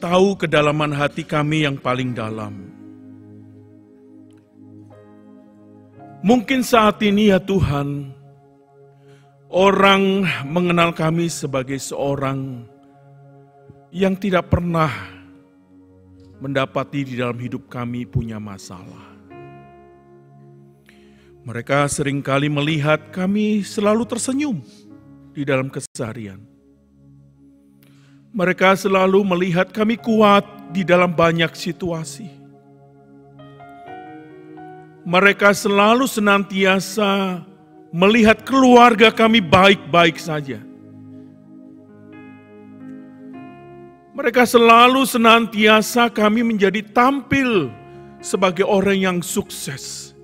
tahu kedalaman hati kami yang paling dalam. Mungkin saat ini ya Tuhan, orang mengenal kami sebagai seorang yang tidak pernah mendapati di dalam hidup kami punya masalah. Mereka seringkali melihat kami selalu tersenyum di dalam keseharian. Mereka selalu melihat kami kuat di dalam banyak situasi. Mereka selalu senantiasa melihat keluarga kami baik-baik saja. Mereka selalu senantiasa kami menjadi tampil sebagai orang yang sukses.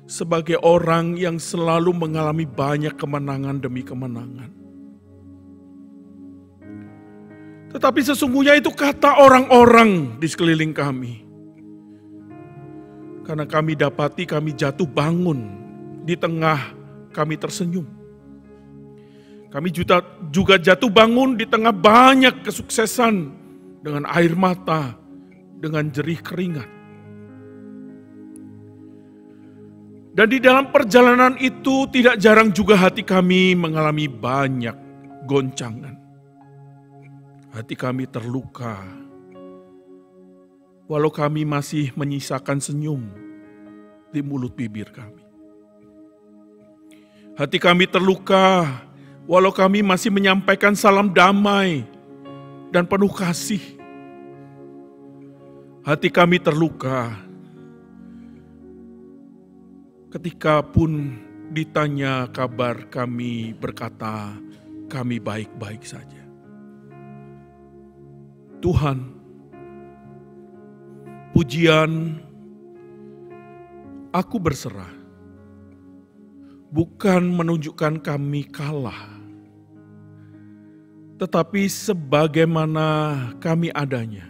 Sebagai orang yang selalu mengalami banyak kemenangan demi kemenangan. Tetapi sesungguhnya itu kata orang-orang di sekeliling kami. Karena kami dapati kami jatuh bangun di tengah kami tersenyum. Kami juga jatuh bangun di tengah banyak kesuksesan dengan air mata, dengan jerih keringat. Dan di dalam perjalanan itu tidak jarang juga hati kami mengalami banyak goncangan. Hati kami terluka. Walau kami masih menyisakan senyum di mulut bibir kami. Hati kami terluka walau kami masih menyampaikan salam damai dan penuh kasih. Hati kami terluka ketika pun ditanya kabar kami berkata, kami baik-baik saja. Tuhan, pujian, aku berserah. Bukan menunjukkan kami kalah, tetapi sebagaimana kami adanya.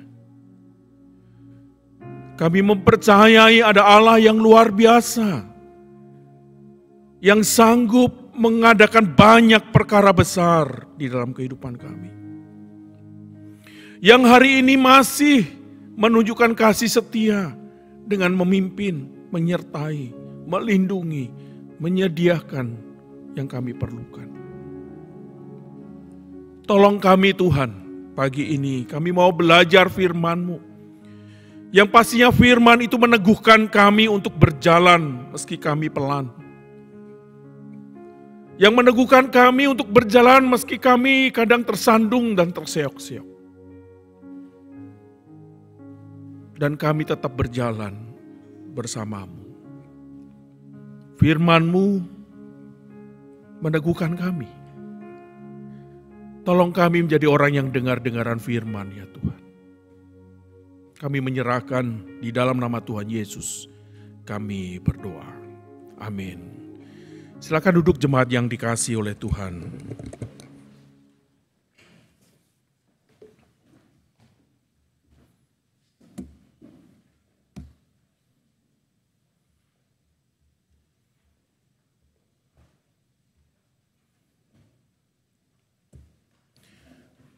Kami mempercayai ada Allah yang luar biasa, yang sanggup mengadakan banyak perkara besar di dalam kehidupan kami. Yang hari ini masih menunjukkan kasih setia dengan memimpin, menyertai, melindungi, menyediakan yang kami perlukan. Tolong kami Tuhan, pagi ini kami mau belajar firman-Mu. Yang pastinya firman itu meneguhkan kami untuk berjalan meski kami pelan. Yang meneguhkan kami untuk berjalan meski kami kadang tersandung dan terseok-seok. Dan kami tetap berjalan bersama-Mu. Firman-Mu meneguhkan kami. Tolong kami menjadi orang yang dengar-dengaran firman ya Tuhan. Kami menyerahkan di dalam nama Tuhan Yesus. Kami berdoa. Amin. Silakan duduk jemaat yang dikasihi oleh Tuhan.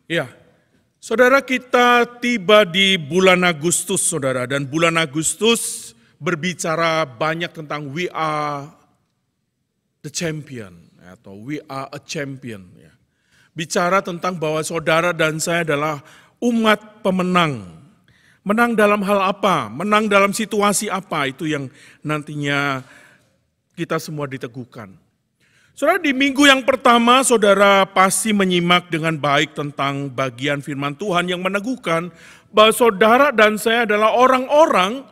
Ya, saudara, kita tiba di bulan Agustus, saudara. Dan bulan Agustus berbicara banyak tentang we are the champion, atau we are a champion. Ya. Bicara tentang bahwa saudara dan saya adalah umat pemenang. Menang dalam hal apa? Menang dalam situasi apa? Itu yang nantinya kita semua diteguhkan. Saudara, di minggu yang pertama, saudara pasti menyimak dengan baik tentang bagian firman Tuhan yang meneguhkan bahwa saudara dan saya adalah orang-orang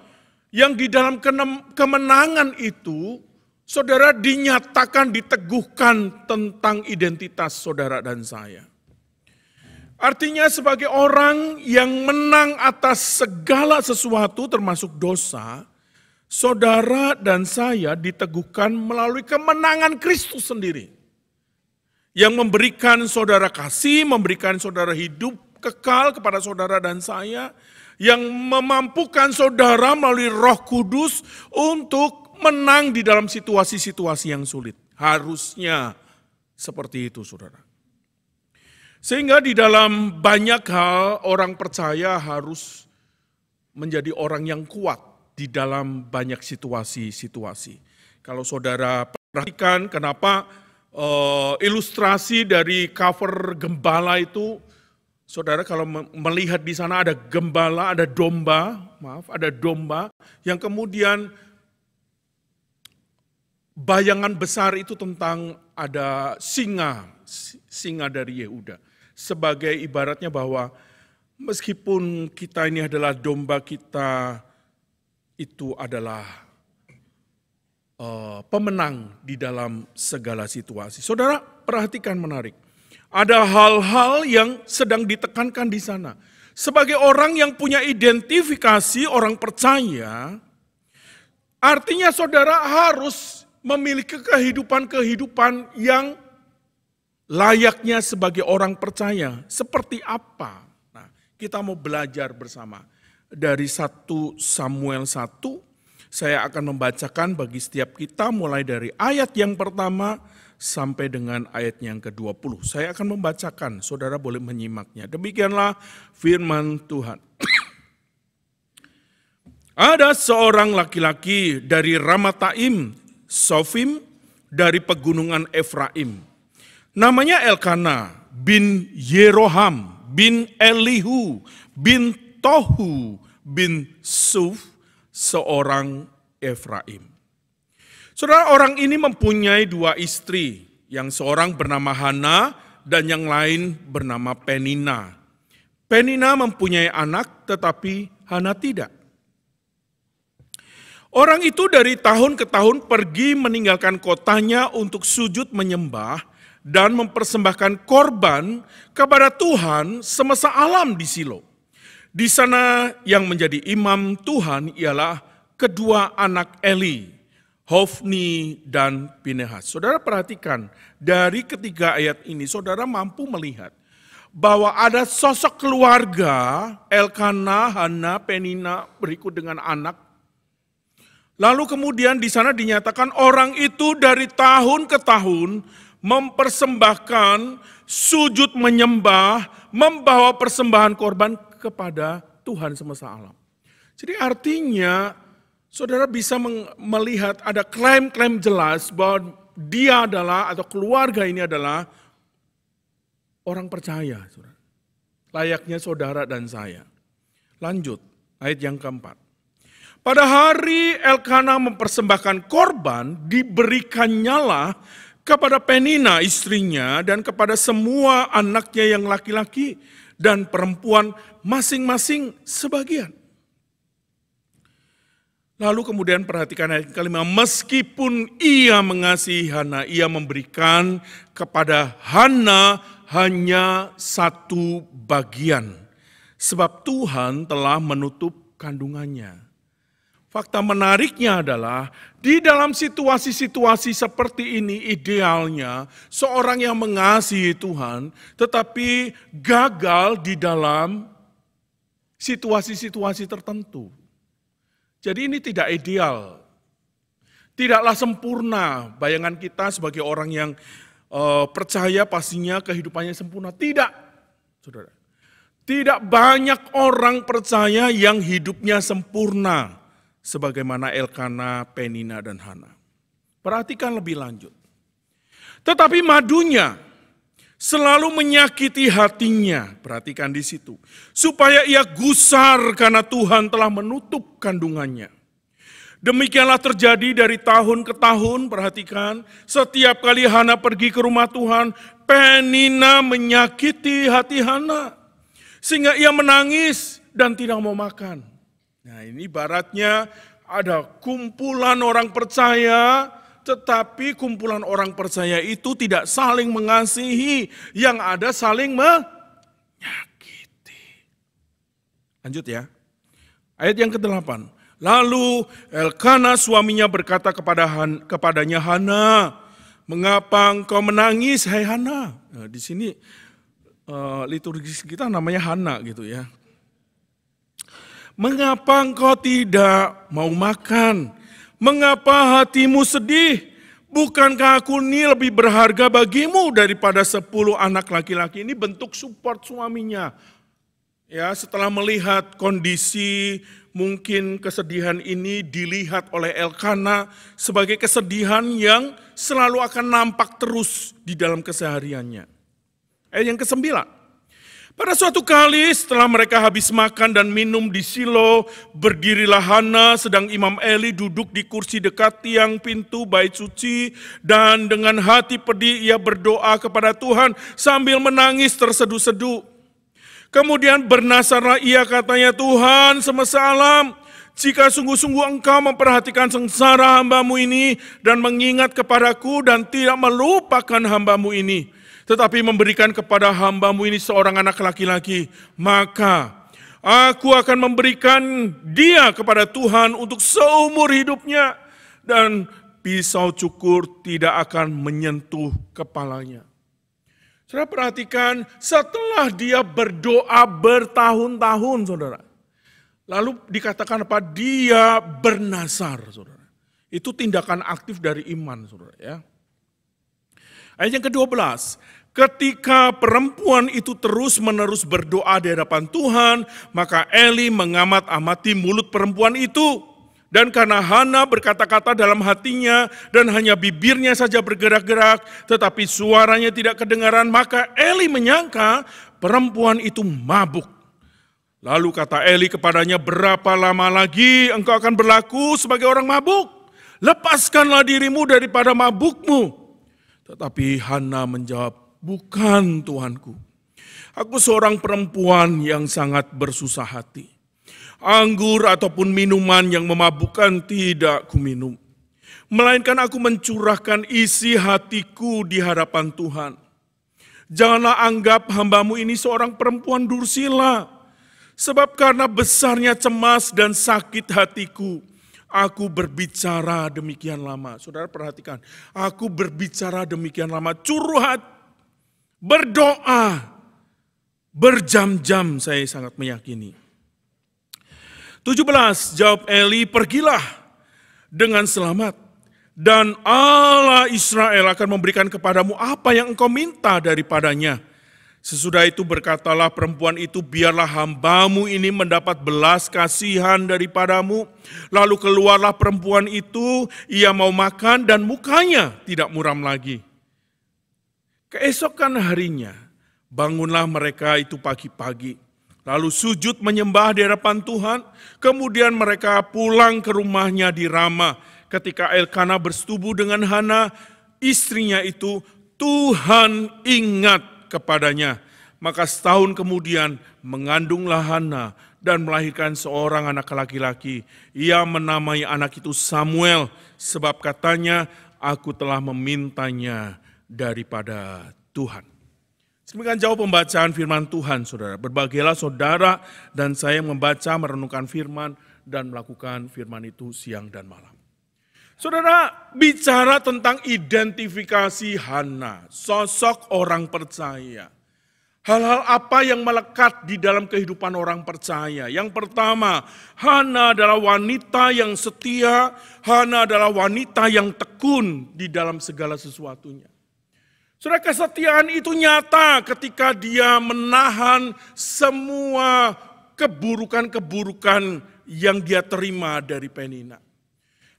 yang di dalam kemenangan itu, saudara dinyatakan, diteguhkan tentang identitas saudara dan saya. Artinya sebagai orang yang menang atas segala sesuatu termasuk dosa, saudara dan saya diteguhkan melalui kemenangan Kristus sendiri. Yang memberikan saudara kasih, memberikan saudara hidup kekal kepada saudara dan saya. Yang memampukan saudara melalui Roh Kudus untuk menang di dalam situasi-situasi yang sulit. Harusnya seperti itu, saudara. Sehingga di dalam banyak hal orang percaya harus menjadi orang yang kuat di dalam banyak situasi-situasi. Kalau saudara perhatikan kenapa ilustrasi dari cover gembala itu, saudara kalau melihat di sana ada gembala, ada domba yang kemudian bayangan besar itu tentang ada singa dari Yehuda. Sebagai ibaratnya bahwa meskipun kita ini adalah domba, kita itu adalah pemenang di dalam segala situasi. Saudara perhatikan menarik. Ada hal-hal yang sedang ditekankan di sana. Sebagai orang yang punya identifikasi orang percaya, artinya saudara harus memiliki kehidupan-kehidupan yang layaknya sebagai orang percaya. Seperti apa? Nah, kita mau belajar bersama. Dari 1 Samuel 1, saya akan membacakan bagi setiap kita mulai dari ayat yang pertama sampai dengan ayat yang ke-20. Saya akan membacakan, saudara boleh menyimaknya. Demikianlah firman Tuhan. Ada seorang laki-laki dari Ramataim, Sofim, dari pegunungan Efraim. Namanya Elkana bin Yeroham bin Elihu bin Tohu bin Suf, seorang Efraim. Saudara, orang ini mempunyai 2 istri, yang seorang bernama Hana dan yang lain bernama Penina. Penina mempunyai anak tetapi Hana tidak. Orang itu dari tahun ke tahun pergi meninggalkan kotanya untuk sujud menyembah dan mempersembahkan korban kepada Tuhan semesta alam di Silo. Di sana yang menjadi imam Tuhan ialah kedua anak Eli, Hofni dan Pinehas. Saudara perhatikan, dari ketiga ayat ini saudara mampu melihat bahwa ada sosok keluarga Elkana, Hana, Penina berikut dengan anak. Lalu kemudian di sana dinyatakan orang itu dari tahun ke tahun mempersembahkan, sujud menyembah, membawa persembahan korban kepada Tuhan semesta alam. Jadi artinya saudara bisa melihat ada klaim-klaim jelas bahwa dia adalah atau keluarga ini adalah orang percaya. Saudara. Layaknya saudara dan saya. Lanjut, ayat yang keempat. Pada hari Elkana mempersembahkan korban, diberikannya kepada Penina istrinya dan kepada semua anaknya yang laki-laki dan perempuan masing-masing sebagian. Lalu kemudian perhatikan ayat kelima, meskipun ia mengasihi Hana, ia memberikan kepada Hana hanya 1 bagian. Sebab Tuhan telah menutup kandungannya. Fakta menariknya adalah di dalam situasi-situasi seperti ini idealnya seorang yang mengasihi Tuhan tetapi gagal di dalam situasi-situasi tertentu. Jadi ini tidak ideal, tidaklah sempurna. Bayangan kita sebagai orang yang percaya pastinya kehidupannya sempurna. Tidak, saudara. Tidak banyak orang percaya yang hidupnya sempurna. Sebagaimana Elkana, Penina, dan Hana. Perhatikan lebih lanjut. Tetapi madunya selalu menyakiti hatinya. Perhatikan di situ. Supaya ia gusar karena Tuhan telah menutup kandungannya. Demikianlah terjadi dari tahun ke tahun. Perhatikan. Setiap kali Hana pergi ke rumah Tuhan, Penina menyakiti hati Hana. Sehingga ia menangis dan tidak mau makan. Nah ini ibaratnya ada kumpulan orang percaya, tetapi kumpulan orang percaya itu tidak saling mengasihi, yang ada saling menyakiti. Lanjut ya, ayat yang ke-8. Lalu Elkana suaminya berkata kepadanya, Hana, mengapa engkau menangis, hai Hana? Nah, di sini liturgis kita namanya Hana gitu ya. Mengapa engkau tidak mau makan? Mengapa hatimu sedih? Bukankah aku ini lebih berharga bagimu daripada 10 anak laki-laki? Ini bentuk support suaminya. Ya, setelah melihat kondisi mungkin kesedihan ini dilihat oleh Elkana sebagai kesedihan yang selalu akan nampak terus di dalam kesehariannya. Ayat yang ke-9. Pada suatu kali setelah mereka habis makan dan minum di Silo, berdirilah Hana sedang Imam Eli duduk di kursi dekat tiang pintu bait suci, dan dengan hati pedih ia berdoa kepada Tuhan sambil menangis terseduh-seduh. Kemudian bernasarlah ia, katanya, Tuhan semesta alam, jika sungguh-sungguh Engkau memperhatikan sengsara hamba-Mu ini dan mengingat kepadaku dan tidak melupakan hamba-Mu ini, tetapi memberikan kepada hamba-Mu ini seorang anak laki-laki, maka aku akan memberikan dia kepada Tuhan untuk seumur hidupnya, dan pisau cukur tidak akan menyentuh kepalanya. Saudara perhatikan, setelah dia berdoa bertahun-tahun, saudara, lalu dikatakan apa? Dia bernazar, saudara. Itu tindakan aktif dari iman, saudara, ya. Ayat yang ke-12, ketika perempuan itu terus-menerus berdoa di hadapan Tuhan, maka Eli mengamat-amati mulut perempuan itu. Dan karena Hana berkata-kata dalam hatinya dan hanya bibirnya saja bergerak-gerak, tetapi suaranya tidak kedengaran, maka Eli menyangka perempuan itu mabuk. Lalu kata Eli kepadanya, berapa lama lagi engkau akan berlaku sebagai orang mabuk? Lepaskanlah dirimu daripada mabukmu. Tetapi Hana menjawab, bukan Tuanku. Aku seorang perempuan yang sangat bersusah hati. Anggur ataupun minuman yang memabukkan tidak kuminum. Melainkan aku mencurahkan isi hatiku di hadapan Tuhan. Janganlah anggap hamba-Mu ini seorang perempuan dursila. Sebab karena besarnya cemas dan sakit hatiku, aku berbicara demikian lama. Saudara perhatikan, aku berbicara demikian lama, curhat, berdoa, berjam-jam, saya sangat meyakini. 17, jawab Eli, pergilah dengan selamat, dan Allah Israel akan memberikan kepadamu apa yang engkau minta daripadanya. Sesudah itu berkatalah perempuan itu, biarlah hamba-Mu ini mendapat belas kasihan daripadamu. Lalu keluarlah perempuan itu, ia mau makan dan mukanya tidak muram lagi. Keesokan harinya, bangunlah mereka itu pagi-pagi. Lalu sujud menyembah di hadapan Tuhan, kemudian mereka pulang ke rumahnya di Rama. Ketika Elkana bersetubuh dengan Hana, istrinya itu, Tuhan ingat kepadanya. Maka setahun kemudian mengandunglah Hana dan melahirkan seorang anak laki-laki. Ia menamai anak itu Samuel, sebab katanya, aku telah memintanya daripada Tuhan. Demikian jauh pembacaan firman Tuhan, saudara. Berbahagialah saudara dan saya membaca, merenungkan firman, dan melakukan firman itu siang dan malam. Saudara, bicara tentang identifikasi Hana, sosok orang percaya. Hal-hal apa yang melekat di dalam kehidupan orang percaya? Yang pertama, Hana adalah wanita yang setia, Hana adalah wanita yang tekun di dalam segala sesuatunya. Saudara, kesetiaan itu nyata ketika dia menahan semua keburukan-keburukan yang dia terima dari Penina.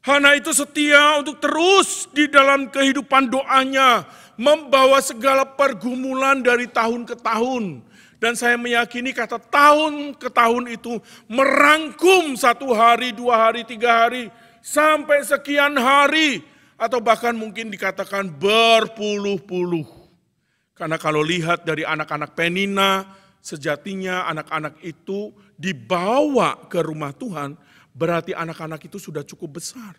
Hana itu setia untuk terus di dalam kehidupan doanya, membawa segala pergumulan dari tahun ke tahun. Dan saya meyakini kata tahun ke tahun itu merangkum 1 hari, 2 hari, 3 hari, sampai sekian hari. Atau bahkan mungkin dikatakan berpuluh-puluh. Karena kalau lihat dari anak-anak Penina, sejatinya anak-anak itu dibawa ke rumah Tuhan, berarti anak-anak itu sudah cukup besar.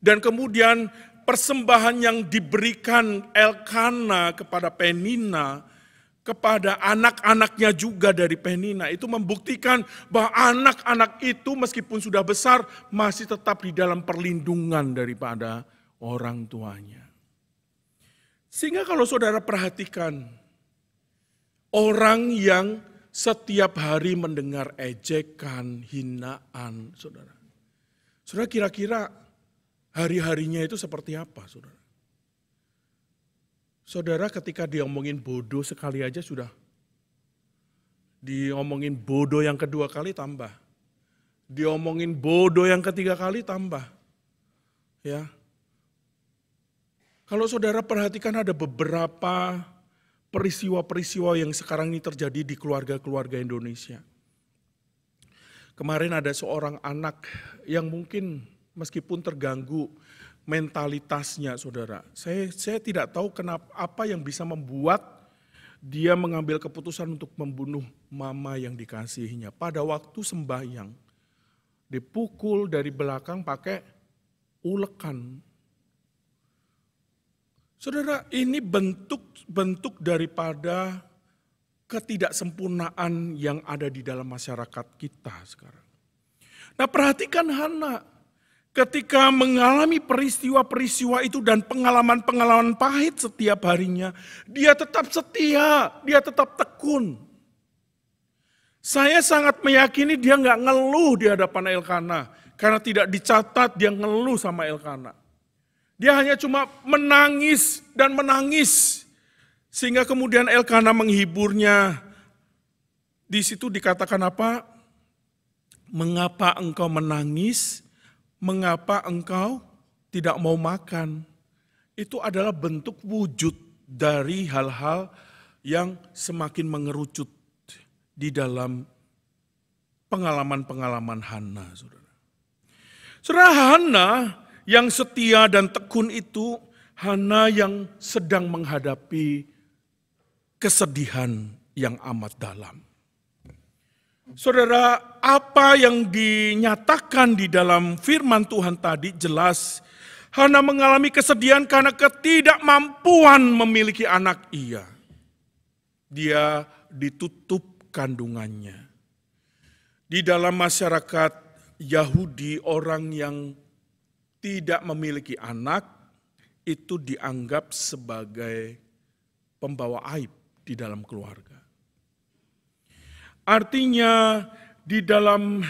Dan kemudian persembahan yang diberikan Elkana kepada Penina, kepada anak-anaknya juga dari Penina, itu membuktikan bahwa anak-anak itu meskipun sudah besar masih tetap di dalam perlindungan daripada orang tuanya. Sehingga kalau saudara perhatikan, orang yang setiap hari mendengar ejekan, hinaan, saudara. Saudara kira-kira hari-harinya itu seperti apa, saudara? Saudara ketika diomongin bodoh sekali aja sudah. Diomongin bodoh yang kedua kali tambah. Diomongin bodoh yang ketiga kali tambah. Ya. Kalau saudara perhatikan ada beberapa peristiwa-peristiwa yang sekarang ini terjadi di keluarga-keluarga Indonesia. Kemarin ada seorang anak yang mungkin meskipun terganggu mentalitasnya, saudara. Saya tidak tahu kenapa apa yang bisa membuat dia mengambil keputusan untuk membunuh mama yang dikasihinya. Pada waktu sembahyang, dipukul dari belakang pakai ulekan. Saudara, ini bentuk daripada ketidaksempurnaan yang ada di dalam masyarakat kita sekarang. Nah, perhatikan Hana ketika mengalami peristiwa-peristiwa itu dan pengalaman-pengalaman pahit setiap harinya, dia tetap setia, dia tetap tekun. Saya sangat meyakini dia nggak ngeluh di hadapan Elkana, karena tidak dicatat dia ngeluh sama Elkana. Dia hanya cuma menangis dan menangis. Sehingga kemudian Elkana menghiburnya. Di situ dikatakan apa? Mengapa engkau menangis? Mengapa engkau tidak mau makan? Itu adalah bentuk wujud dari hal-hal yang semakin mengerucut di dalam pengalaman-pengalaman Hana, saudara. Saudara, Hana yang setia dan tekun itu, Hana yang sedang menghadapi kesedihan yang amat dalam. Saudara, apa yang dinyatakan di dalam firman Tuhan tadi jelas, Hana mengalami kesedihan karena ketidakmampuan memiliki anak ia. Dia ditutup kandungannya. Di dalam masyarakat Yahudi, orang yang tidak memiliki anak itu dianggap sebagai pembawa aib di dalam keluarga. Artinya di dalam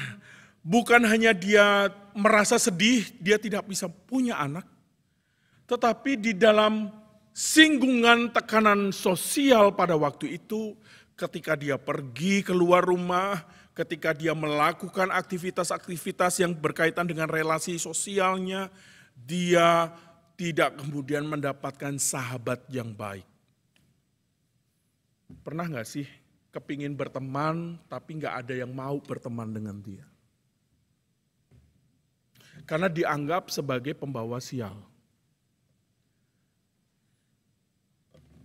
bukan hanya dia merasa sedih, dia tidak bisa punya anak, tetapi di dalam singgungan tekanan sosial pada waktu itu, ketika dia pergi keluar rumah, ketika dia melakukan aktivitas-aktivitas yang berkaitan dengan relasi sosialnya, dia tidak kemudian mendapatkan sahabat yang baik. Pernah gak sih kepingin berteman tapi gak ada yang mau berteman dengan dia? Karena dianggap sebagai pembawa sial.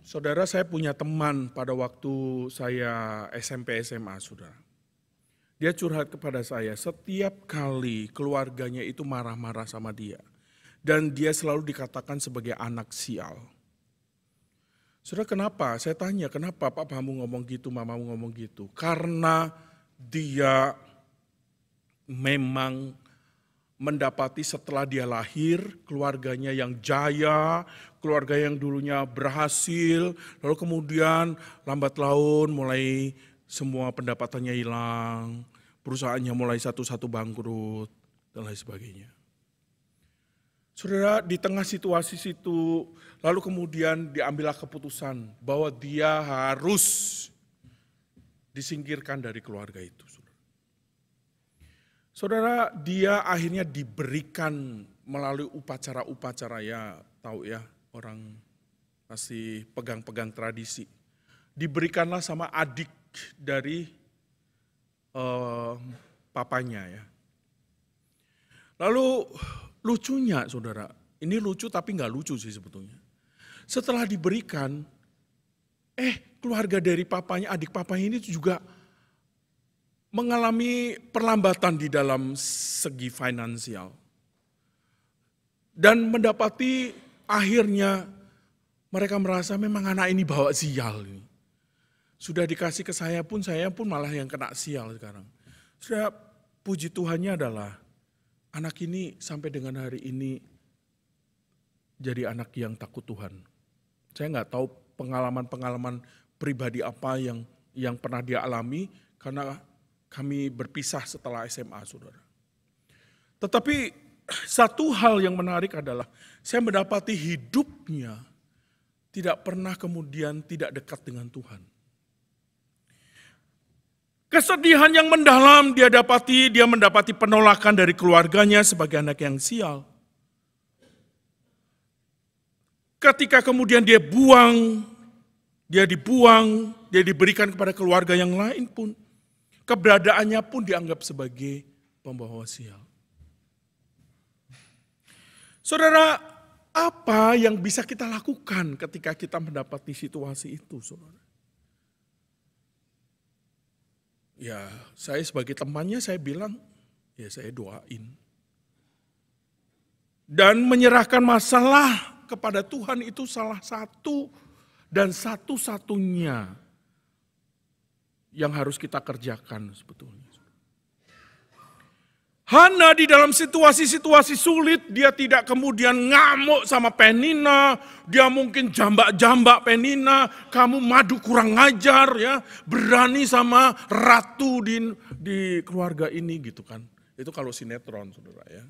Saudara, saya punya teman pada waktu saya SMP SMA, saudara. Dia curhat kepada saya, setiap kali keluarganya itu marah-marah sama dia. Dan dia selalu dikatakan sebagai anak sial. Saudara, kenapa? Saya tanya, kenapa papamu ngomong gitu, mamamu ngomong gitu? Karena dia memang mendapati setelah dia lahir, keluarganya yang jaya, keluarga yang dulunya berhasil, lalu kemudian lambat laun mulai semua pendapatannya hilang, perusahaannya mulai satu-satu bangkrut, dan lain sebagainya. Saudara, di tengah situasi situ, lalu kemudian diambillah keputusan bahwa dia harus disingkirkan dari keluarga itu. Saudara, dia akhirnya diberikan melalui upacara-upacara, ya tahu ya, orang masih pegang-pegang tradisi. Diberikanlah sama adik dari papanya ya. Lalu lucunya saudara, ini lucu tapi nggak lucu sih sebetulnya. Setelah diberikan, keluarga dari papanya, adik papanya ini juga mengalami perlambatan di dalam segi finansial. Dan mendapati akhirnya mereka merasa memang anak ini bawa sial. Sudah dikasih ke saya pun malah yang kena sial sekarang. Sudah, puji Tuhannya adalah anak ini sampai dengan hari ini jadi anak yang takut Tuhan. Saya nggak tahu pengalaman-pengalaman pribadi apa yang pernah dia alami karena kami berpisah setelah SMA, saudara. Tetapi satu hal yang menarik adalah saya mendapati hidupnya tidak pernah kemudian tidak dekat dengan Tuhan. Kesedihan yang mendalam dia mendapati penolakan dari keluarganya sebagai anak yang sial. Ketika kemudian dia dibuang, dia diberikan kepada keluarga yang lain pun, keberadaannya pun dianggap sebagai pembawa sial. Saudara, apa yang bisa kita lakukan ketika kita mendapati situasi itu, saudara? Ya, saya sebagai temannya saya bilang, ya saya doain. Dan menyerahkan masalah kepada Tuhan itu salah satu dan satu-satunya yang harus kita kerjakan sebetulnya. Hana di dalam situasi-situasi sulit, dia tidak kemudian ngamuk sama Penina, dia mungkin jambak-jambak Penina, kamu madu kurang ngajar ya, berani sama ratu di keluarga ini gitu kan. Itu kalau sinetron saudara ya.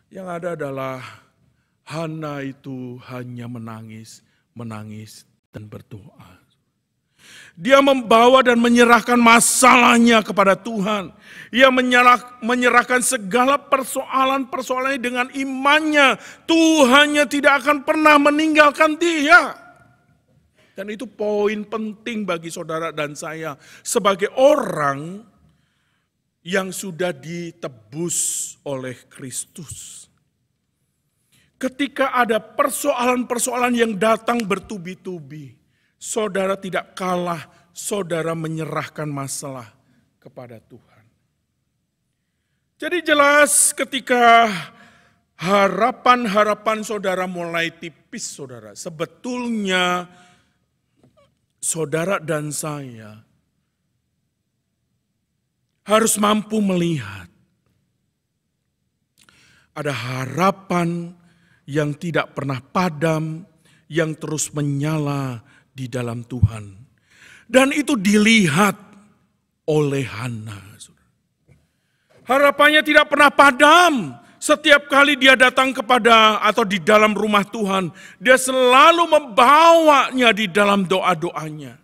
Yang ada adalah Hana itu hanya menangis dan berdoa. Dia membawa dan menyerahkan masalahnya kepada Tuhan. Ia menyerahkan segala persoalan-persoalannya dengan imannya. Tuhannya tidak akan pernah meninggalkan dia. Dan itu poin penting bagi saudara dan saya sebagai orang yang sudah ditebus oleh Kristus. Ketika ada persoalan-persoalan yang datang bertubi-tubi, saudara tidak kalah, saudara menyerahkan masalah kepada Tuhan. Jadi jelas ketika harapan-harapan saudara mulai tipis saudara, sebetulnya saudara dan saya harus mampu melihat ada harapan yang tidak pernah padam, yang terus menyala di dalam Tuhan. Dan itu dilihat oleh Hana. Harapannya tidak pernah padam. Setiap kali dia datang kepada atau di dalam rumah Tuhan, dia selalu membawanya di dalam doa-doanya.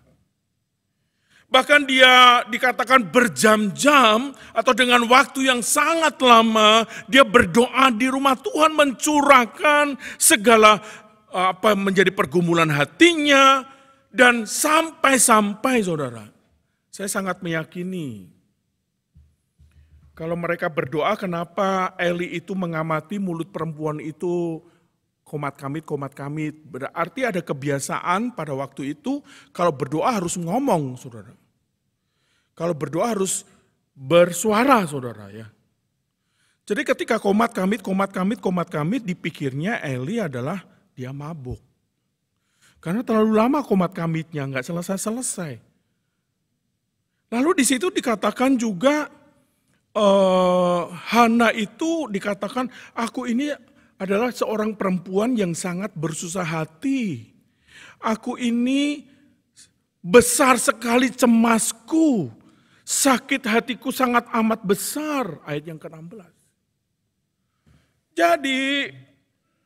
Bahkan dia dikatakan berjam-jam atau dengan waktu yang sangat lama, dia berdoa di rumah Tuhan, mencurahkan segala apa menjadi pergumulan hatinya. Dan sampai saudara, saya sangat meyakini kalau mereka berdoa, kenapa Eli itu mengamati mulut perempuan itu komat kamit. Berarti ada kebiasaan pada waktu itu kalau berdoa harus ngomong saudara. Kalau berdoa harus bersuara saudara ya. Jadi ketika komat kamit dipikirnya Eli adalah dia mabuk. Karena terlalu lama komat kamitnya, nggak selesai. Lalu di situ dikatakan juga Hana itu dikatakan, aku ini adalah seorang perempuan yang sangat bersusah hati. Aku ini besar sekali cemasku, sakit hatiku sangat amat besar. Ayat yang ke-16. Jadi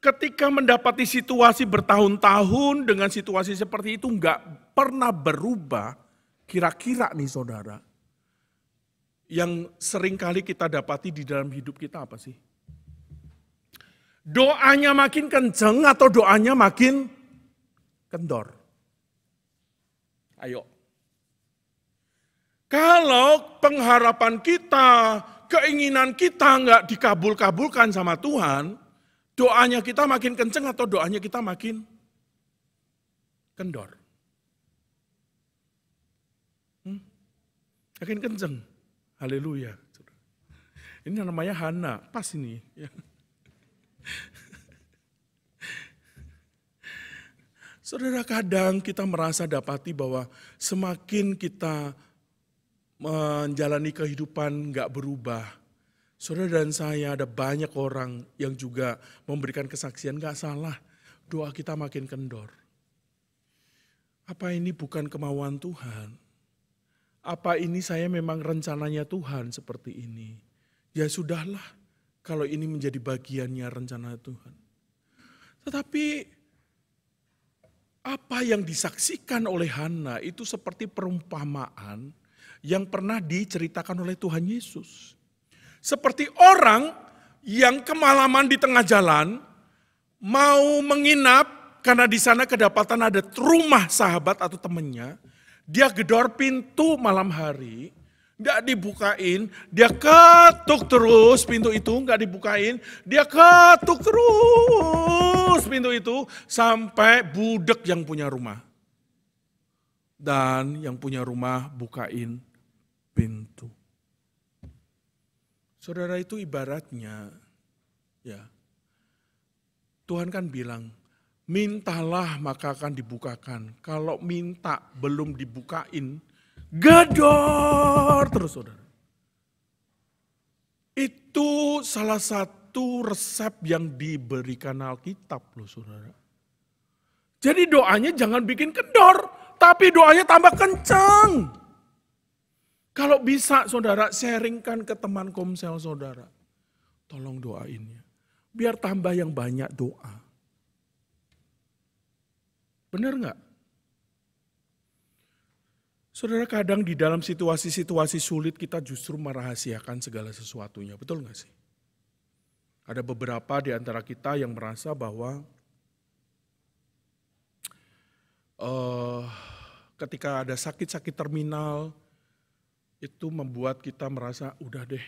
ketika mendapati situasi bertahun-tahun dengan situasi seperti itu enggak pernah berubah, kira-kira nih saudara, yang sering kali kita dapati di dalam hidup kita apa sih? Doanya makin kenceng atau doanya makin kendor? Ayo. Kalau pengharapan kita, keinginan kita enggak dikabul-kabulkan sama Tuhan, doanya kita makin kenceng atau doanya kita makin kendor? Makin kenceng. Haleluya. Ini namanya Hana, pas ini. Saudara, kadang kita merasa dapati bahwa semakin kita menjalani kehidupan gak berubah, saudara dan saya ada banyak orang yang juga memberikan kesaksian, gak salah, doa kita makin kendor. Apa ini bukan kemauan Tuhan? Apa ini saya memang rencananya Tuhan seperti ini? Ya sudahlah, kalau ini menjadi bagiannya rencana Tuhan. Tetapi apa yang disaksikan oleh Hana itu seperti perumpamaan yang pernah diceritakan oleh Tuhan Yesus. Seperti orang yang kemalaman di tengah jalan mau menginap karena di sana kedapatan ada rumah sahabat atau temannya. Dia gedor pintu malam hari, nggak dibukain, dia ketuk terus pintu itu, nggak dibukain, dia ketuk terus pintu itu sampai budek yang punya rumah. Dan yang punya rumah bukain pintu. Saudara, itu ibaratnya, ya, Tuhan kan bilang, mintalah maka akan dibukakan. Kalau minta belum dibukain, gedor terus saudara. Itu salah satu resep yang diberikan Alkitab loh saudara. Jadi doanya jangan bikin kendor, tapi doanya tambah kencang. Kalau bisa saudara sharingkan ke teman komsel saudara. Tolong doainnya. Biar tambah yang banyak doa. Benar nggak? Saudara, kadang di dalam situasi-situasi sulit kita justru merahasiakan segala sesuatunya. Betul nggak sih? Ada beberapa di antara kita yang merasa bahwa ketika ada sakit-sakit terminal, itu membuat kita merasa udah deh,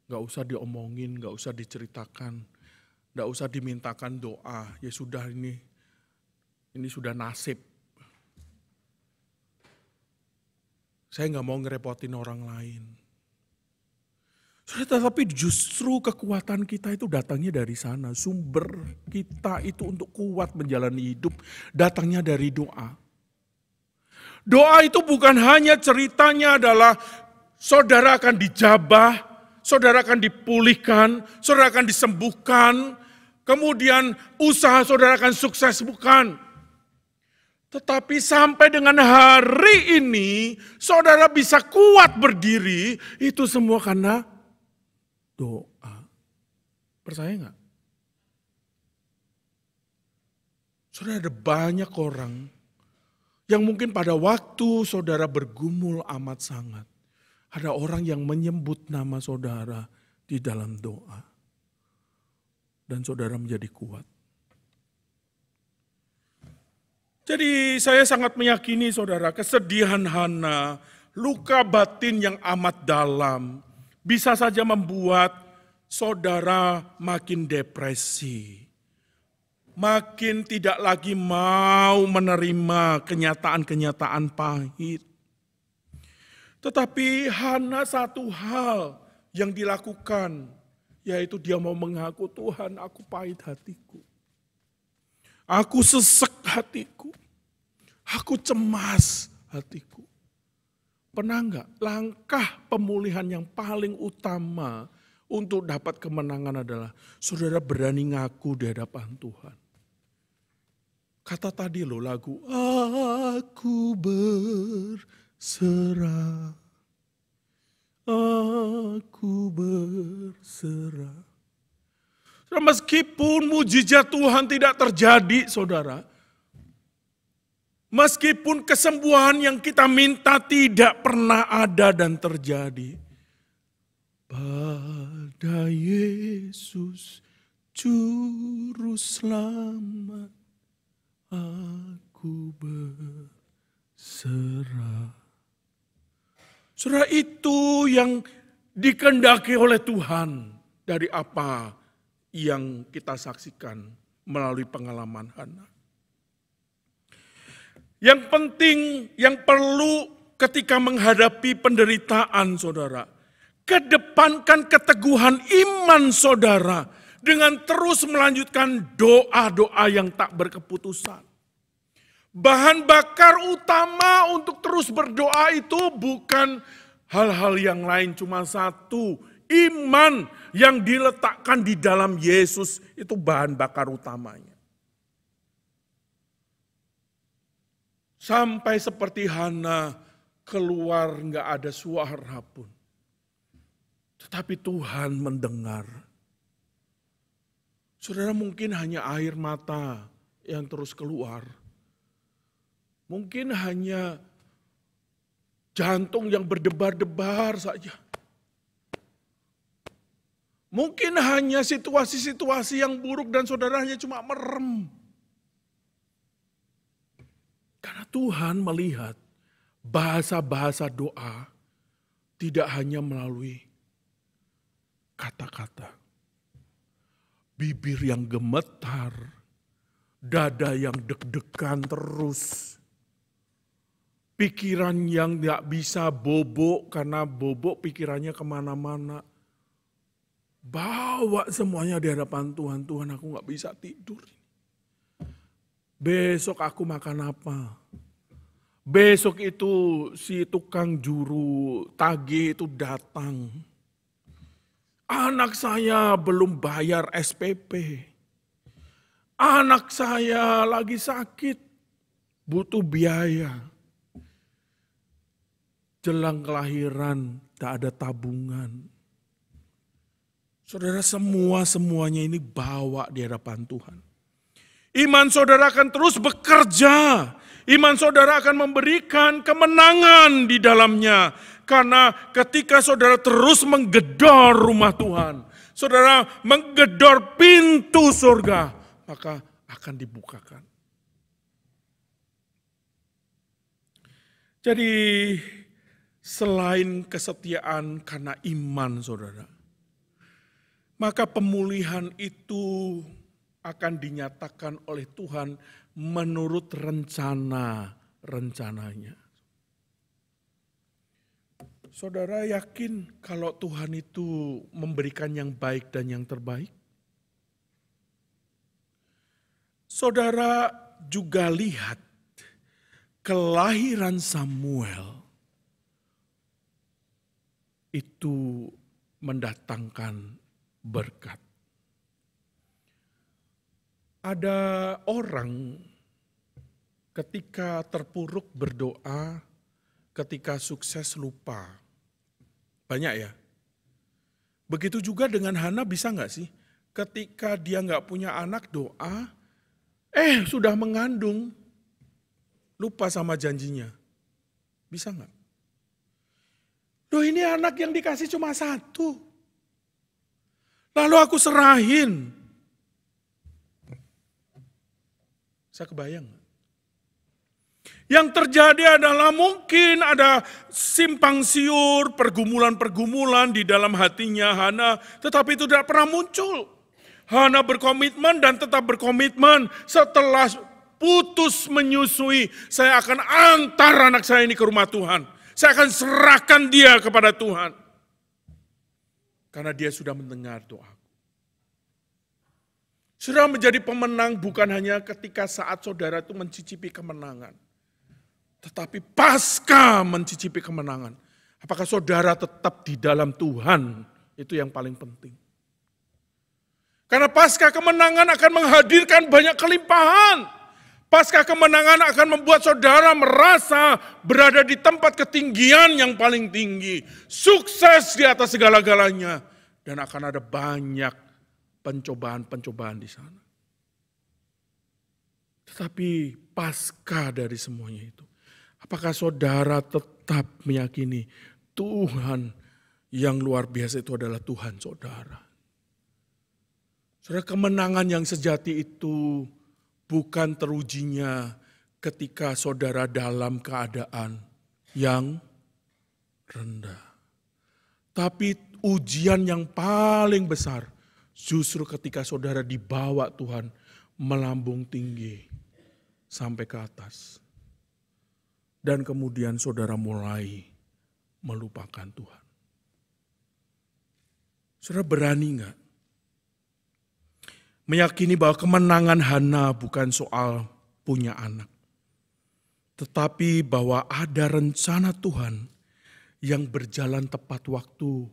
gak usah diomongin, gak usah diceritakan, gak usah dimintakan doa, ya sudah ini sudah nasib. Saya gak mau ngerepotin orang lain. Tetapi justru kekuatan kita itu datangnya dari sana, sumber kita itu untuk kuat menjalani hidup datangnya dari doa. Doa itu bukan hanya ceritanya adalah saudara akan dijabah, saudara akan dipulihkan, saudara akan disembuhkan, kemudian usaha saudara akan sukses, bukan. Tetapi sampai dengan hari ini, saudara bisa kuat berdiri, itu semua karena doa. Percaya enggak? Saudara, ada banyak orang yang mungkin pada waktu saudara bergumul amat sangat, ada orang yang menyebut nama saudara di dalam doa. Dan saudara menjadi kuat. Jadi saya sangat meyakini saudara, kesedihan Hana, luka batin yang amat dalam, bisa saja membuat saudara makin depresi. Makin tidak lagi mau menerima kenyataan-kenyataan pahit. Tetapi Hana satu hal yang dilakukan, yaitu dia mau mengaku, Tuhan aku pahit hatiku. Aku sesek hatiku. Aku cemas hatiku. Pernah enggak langkah pemulihan yang paling utama untuk dapat kemenangan adalah saudara berani ngaku di hadapan Tuhan. Kata tadi loh lagu, aku berserah, aku berserah. Meskipun mujizat Tuhan tidak terjadi saudara, meskipun kesembuhan yang kita minta tidak pernah ada dan terjadi, pada Yesus Juru Selamat aku berserah. Saudara, itu yang dikehendaki oleh Tuhan dari apa yang kita saksikan melalui pengalaman Hana. Yang penting, yang perlu ketika menghadapi penderitaan saudara, kedepankan keteguhan iman saudara dengan terus melanjutkan doa-doa yang tak berkeputusan. Bahan bakar utama untuk terus berdoa itu bukan hal-hal yang lain, cuma satu, iman yang diletakkan di dalam Yesus itu bahan bakar utamanya. Sampai seperti Hana keluar nggak ada suara pun. Tetapi Tuhan mendengar. Saudara, mungkin hanya air mata yang terus keluar. Mungkin hanya jantung yang berdebar-debar saja. Mungkin hanya situasi-situasi yang buruk dan saudara hanya cuma merem. Karena Tuhan melihat bahasa-bahasa doa tidak hanya melalui kata-kata. Bibir yang gemetar, dada yang deg-degan terus. Pikiran yang gak bisa bobok karena bobok pikirannya kemana-mana. Bawa semuanya di hadapan Tuhan. Tuhan, aku gak bisa tidur. Besok aku makan apa? Besok itu si tukang juru tagih itu datang. Anak saya belum bayar SPP. Anak saya lagi sakit. Butuh biaya. Jelang kelahiran tak ada tabungan. Saudara, semuanya ini bawa di hadapan Tuhan. Iman saudara akan terus bekerja. Iman saudara akan memberikan kemenangan di dalamnya. Karena ketika saudara terus menggedor rumah Tuhan, saudara menggedor pintu surga, maka akan dibukakan. Jadi selain kesetiaan karena iman saudara, maka pemulihan itu akan dinyatakan oleh Tuhan menurut rencananya. Saudara yakin kalau Tuhan itu memberikan yang baik dan yang terbaik? Saudara juga lihat kelahiran Samuel itu mendatangkan berkat. Ada orang ketika terpuruk berdoa, ketika sukses lupa. Banyak ya. Begitu juga dengan Hana, bisa gak sih? Ketika dia gak punya anak doa, sudah mengandung. Lupa sama janjinya. Bisa gak? Loh, ini anak yang dikasih cuma satu. Lalu aku serahin. Saya kebayang gak? Yang terjadi adalah mungkin ada simpang siur, pergumulan-pergumulan di dalam hatinya Hana, tetapi itu tidak pernah muncul. Hana berkomitmen dan tetap berkomitmen setelah putus menyusui, saya akan antar anak saya ini ke rumah Tuhan. Saya akan serahkan dia kepada Tuhan. Karena dia sudah mendengar doaku. Sudah menjadi pemenang bukan hanya ketika saat saudara itu mencicipi kemenangan. Tetapi pasca mencicipi kemenangan, apakah saudara tetap di dalam Tuhan? Itu yang paling penting. Karena pasca kemenangan akan menghadirkan banyak kelimpahan. Pasca kemenangan akan membuat saudara merasa berada di tempat ketinggian yang paling tinggi. Sukses di atas segala-galanya. Dan akan ada banyak pencobaan-pencobaan di sana. Tetapi pasca dari semuanya itu, apakah saudara tetap meyakini Tuhan yang luar biasa itu adalah Tuhan saudara? Saudara, kemenangan yang sejati itu bukan terujinya ketika saudara dalam keadaan yang rendah. Tapi ujian yang paling besar justru ketika saudara dibawa Tuhan melambung tinggi sampai ke atas. Dan kemudian saudara mulai melupakan Tuhan. Saudara berani enggak meyakini bahwa kemenangan Hana bukan soal punya anak. Tetapi bahwa ada rencana Tuhan yang berjalan tepat waktu.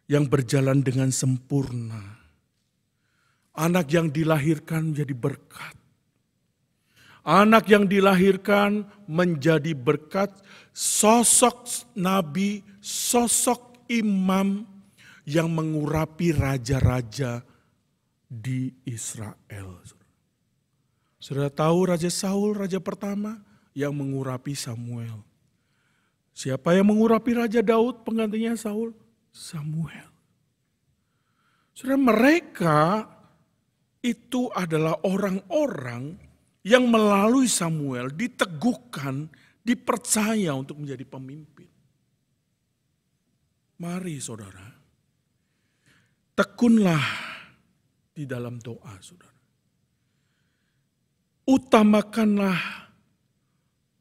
Yang berjalan dengan sempurna. Anak yang dilahirkan menjadi berkat. Anak yang dilahirkan menjadi berkat, sosok nabi, sosok imam, yang mengurapi raja-raja di Israel. Sudah tahu Raja Saul, raja pertama yang mengurapi Samuel. Siapa yang mengurapi Raja Daud penggantinya Saul? Samuel. Saudara, mereka itu adalah orang-orang yang melalui Samuel diteguhkan, dipercaya untuk menjadi pemimpin. Mari saudara, tekunlah di dalam doa saudara. Utamakanlah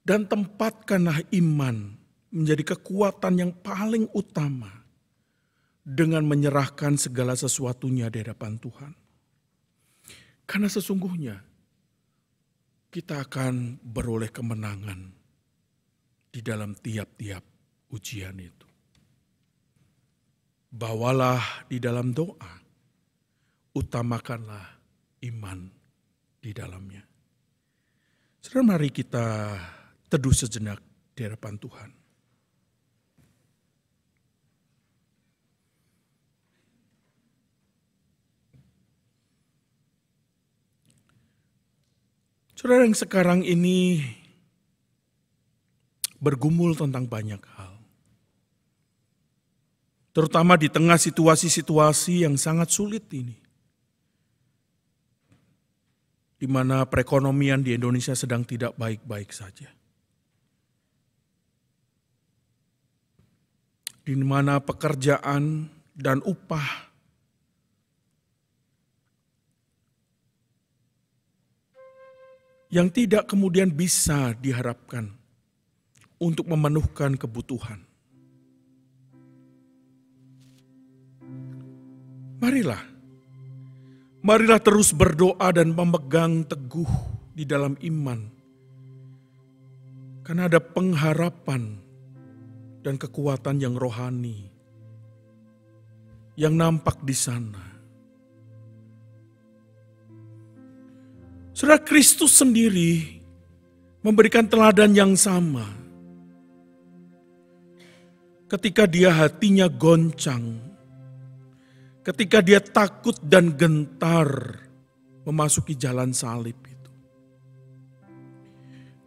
dan tempatkanlah iman menjadi kekuatan yang paling utama dengan menyerahkan segala sesuatunya di hadapan Tuhan. Karena sesungguhnya kita akan beroleh kemenangan di dalam tiap-tiap ujian itu. Bawalah di dalam doa, utamakanlah iman di dalamnya. Saudara, mari kita teduh sejenak di hadapan Tuhan. Saudara, yang sekarang ini bergumul tentang banyak hal. Terutama di tengah situasi-situasi yang sangat sulit ini. Di mana perekonomian di Indonesia sedang tidak baik-baik saja. Di mana pekerjaan dan upah yang tidak kemudian bisa diharapkan untuk memenuhkan kebutuhan. Marilah terus berdoa dan memegang teguh di dalam iman. Karena ada pengharapan dan kekuatan yang rohani yang nampak di sana. Saudara, Kristus sendiri memberikan teladan yang sama. Ketika dia hatinya goncang, ketika dia takut dan gentar memasuki jalan salib itu.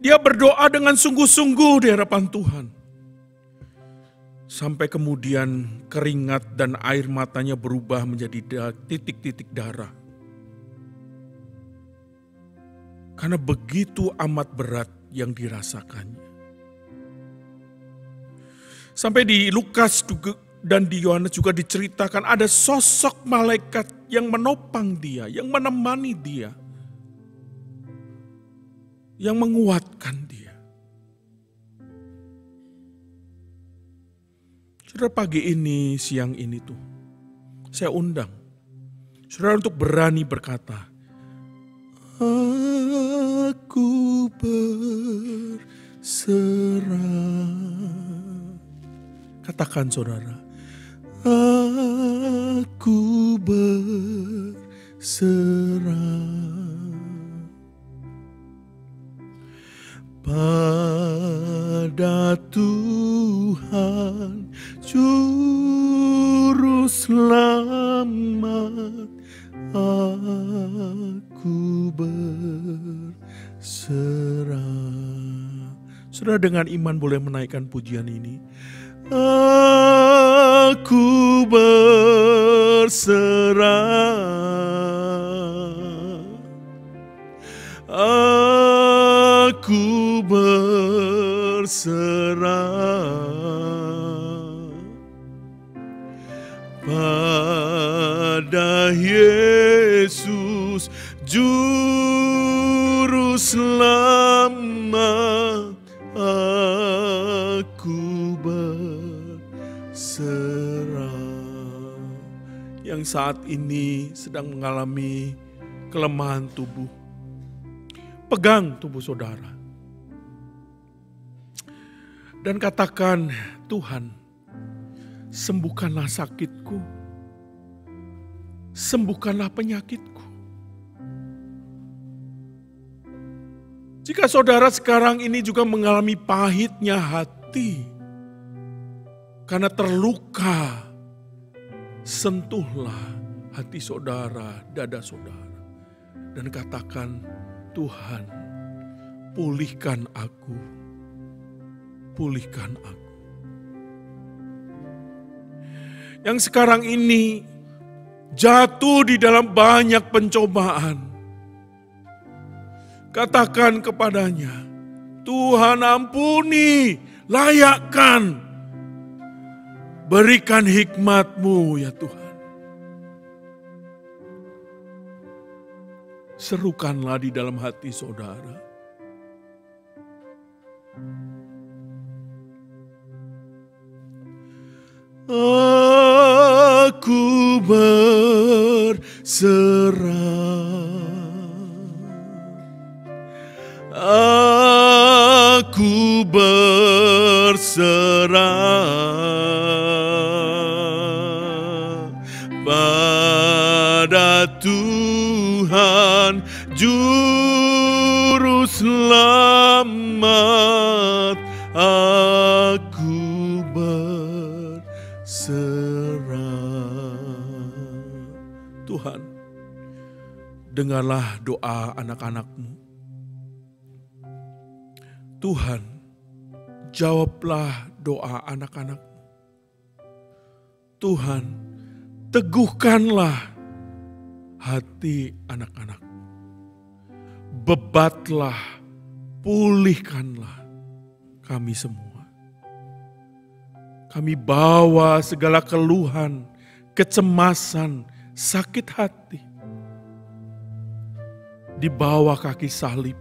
Dia berdoa dengan sungguh-sungguh di hadapan Tuhan. Sampai kemudian keringat dan air matanya berubah menjadi titik-titik darah. Karena begitu amat berat yang dirasakannya. Sampai di Lukas dan di Yohanes juga diceritakan ada sosok malaikat yang menopang dia, yang menemani dia, yang menguatkan dia. Saudara, pagi ini, siang ini tuh, saya undang saudara untuk berani berkata, aku berserah. Katakan saudara, aku berserah pada Tuhan Juru Selamat. Aku berserah. Saudara, dengan iman boleh menaikkan pujian ini. Aku berserah. Aku berserah pada Yesus Juru Selamat. Aku berserah. Yang saat ini sedang mengalami kelemahan tubuh, pegang tubuh saudara dan katakan, Tuhan, sembuhkanlah sakitku, sembuhkanlah penyakitku. Jika saudara sekarang ini juga mengalami pahitnya hati karena terluka sentuhlah hati saudara, dada saudara, dan katakan, Tuhan, pulihkan aku, pulihkan aku. Yang sekarang ini jatuh di dalam banyak pencobaan, katakan kepadanya, Tuhan ampuni, layakkan, berikan hikmat-Mu ya Tuhan. Serukanlah di dalam hati saudara. Aku berserah, aku berserah pada Tuhan Juru Selamat, aku Tuhan, dengarlah doa anak-anak-Mu. Tuhan, jawablah doa anak-anak-Mu. Tuhan, teguhkanlah hati anak-anak-Mu. Bebatlah, pulihkanlah kami semua. Kami bawa segala keluhan, kecemasan, sakit hati di bawah kaki salib.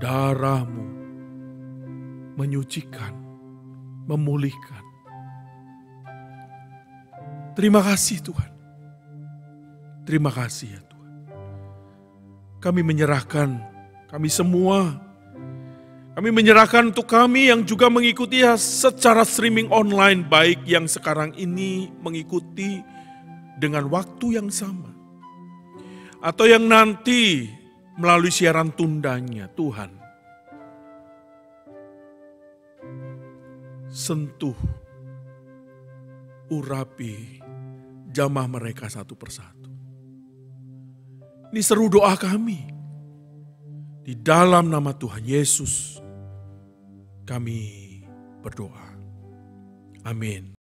Darah-Mu menyucikan, memulihkan. Terima kasih Tuhan. Terima kasih ya Tuhan. Kami menyerahkan, kami semua, kami menyerahkan untuk kami yang juga mengikuti secara streaming online, baik yang sekarang ini mengikuti dengan waktu yang sama, atau yang nanti melalui siaran tundanya. Tuhan, sentuh, urapi jamah mereka satu persatu. Ini seru doa kami. Di dalam nama Tuhan Yesus kami berdoa. Amin.